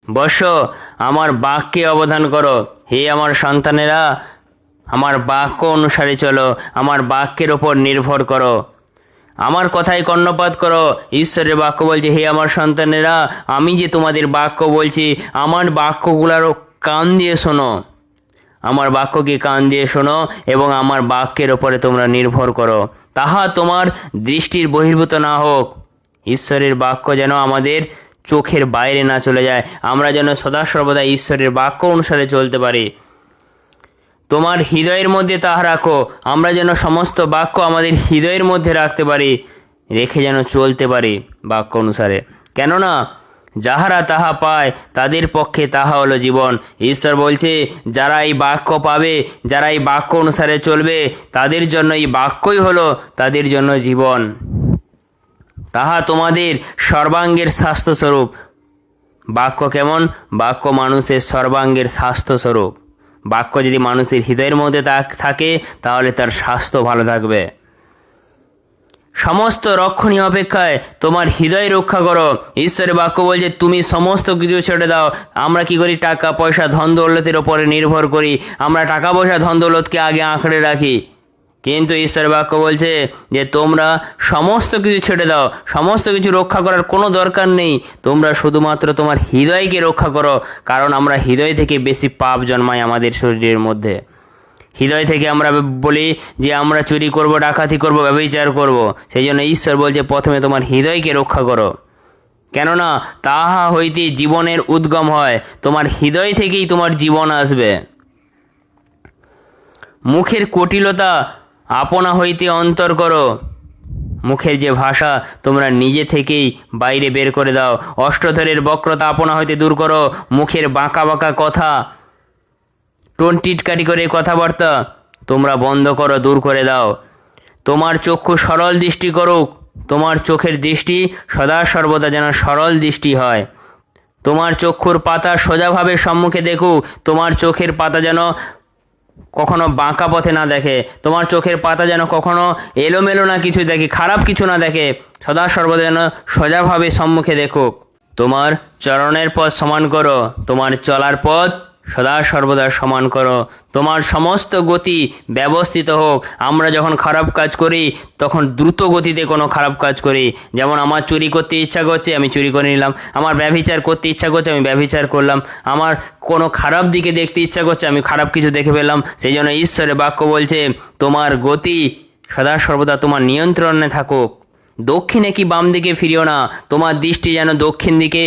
বৎস, আমার বাক্যে অবধান করো। হে আমার সন্তানেরা, আমার বাক্য অনুসারে চলো, আমার বাক্যের ওপর নির্ভর করো, আমার কথায় কর্ণপাত করো। ঈশ্বরের বাক্য বলছে, হে আমার সন্তানেরা, আমি যে তোমাদের বাক্য বলছি, আমার বাক্যগুলোরও কান দিয়ে শোনো, আমার বাক্যকে কান দিয়ে শোনো এবং আমার বাক্যের ওপরে তোমরা নির্ভর করো। তাহা তোমার দৃষ্টির বহির্ভূত না হোক। ঈশ্বরের বাক্য যেন আমাদের চোখের বাইরে না চলে যায়, আমরা যেন সদা সর্বদা ঈশ্বরের বাক্য অনুসারে চলতে পারি। তোমার হৃদয়ের মধ্যে তাহা রাখো, আমরা যেন সমস্ত বাক্য আমাদের হৃদয়ের মধ্যে রাখতে পারি, রেখে যেন চলতে পারি বাক্য অনুসারে। কেননা যাহারা তাহা পায় তাদের পক্ষে তাহা হলো জীবন। ঈশ্বর বলছে, যারা এই বাক্য পাবে, যারা এই বাক্য অনুসারে চলবে, তাদের জন্য এই বাক্যই হলো তাদের জন্য জীবন। তাহা তোমাদের সর্বাঙ্গের স্বাস্থ্যস্বরূপ। বাক্য কেমন? বাক্য মানুষের সর্বাঙ্গের স্বাস্থ্যস্বরূপ। বাক্য যদি মানুষের হৃদয়ের মধ্যে থাকে, তাহলে তার স্বাস্থ্য ভালো থাকবে। সমস্ত রক্ষণীয় অপেক্ষায় তোমার হৃদয় রক্ষা করো। ঈশ্বরের বাক্য বলছে, তুমি সমস্ত কিছু ছেড়ে দাও। আমরা কি করি? টাকা পয়সা ধন দৌলতের ওপরে নির্ভর করি, আমরা টাকা পয়সা ধন দৌলতকে আগে আঁকড়ে রাখি। কিন্তু ঈশ্বরের বাক্য বলছে যে তোমরা সমস্ত কিছু ছেড়ে দাও, সমস্ত কিছু রক্ষা করার কোনো দরকার নেই, তোমরা শুধুমাত্র তোমার হৃদয়কে রক্ষা করো। কারণ আমরা হৃদয় থেকে বেশি পাপ জন্মায় আমাদের শরীরের মধ্যে। হৃদয় থেকে আমরা বলি যে আমরা চুরি করব, ডাকাতি করব, ব্যভিচার করব। সেই জন্য ঈশ্বর বলছে প্রথমে তোমার হৃদয়কে রক্ষা করো, কেননা তাহা হইতে জীবনের উদ্গম হয়। তোমার হৃদয় থেকেই তোমার জীবন আসবে। মুখের কুটিলতা আপনা হইতে অন্তর করো। মুখের যে ভাষা, তোমরা নিজে থেকেই বাইরে বের করে দাও। অষ্টধরের বক্রতা আপনা হইতে দূর করো। মুখের বাঁকা বাঁকা কথা, টোন টিটকারি করে কথাবার্তা তোমরা বন্ধ করো, দূর করে দাও। তোমার চক্ষু সরল দৃষ্টি করুক। তোমার চোখের দৃষ্টি সদা সর্বদা যেন সরল দৃষ্টি হয়। তোমার চক্ষুর পাতা সোজাভাবে সম্মুখে দেখুক। তোমার চোখের পাতা যেন কখনো বাঁকা পথে না দেখে। তোমার চোখের পাতা যেন কখনো এলোমেলো না কিছু দেখে, খারাপ কিছু না দেখে। সদা সর্বদা যেন সোজাভাবে সম্মুখে দেখুক। তোমার চরণের পথ সমান করো। তোমার চলার পথ সদা সর্বদা সমান করো। তোমার সমস্ত গতি ব্যবস্থিত হোক। আমরা যখন খারাপ কাজ করি, তখন দ্রুত গতিতে কোনো খারাপ কাজ করি। যেমন আমার চুরি করতে ইচ্ছা করছে, আমি চুরি করে নিলাম। আমার ব্যভিচার করতে ইচ্ছা করছে, আমি ব্যভিচার করলাম। আমার কোনো খারাপ দিকে দেখতে ইচ্ছা করছে, আমি খারাপ কিছু দেখে ফেললাম। সেই জন্য ঈশ্বরের বাক্য বলছে, তোমার গতি সদা সর্বদা তোমার নিয়ন্ত্রণে থাকুক। দক্ষিণে কি বাম দিকে ফিরিও না। তোমার দৃষ্টি যেন দক্ষিণ দিকে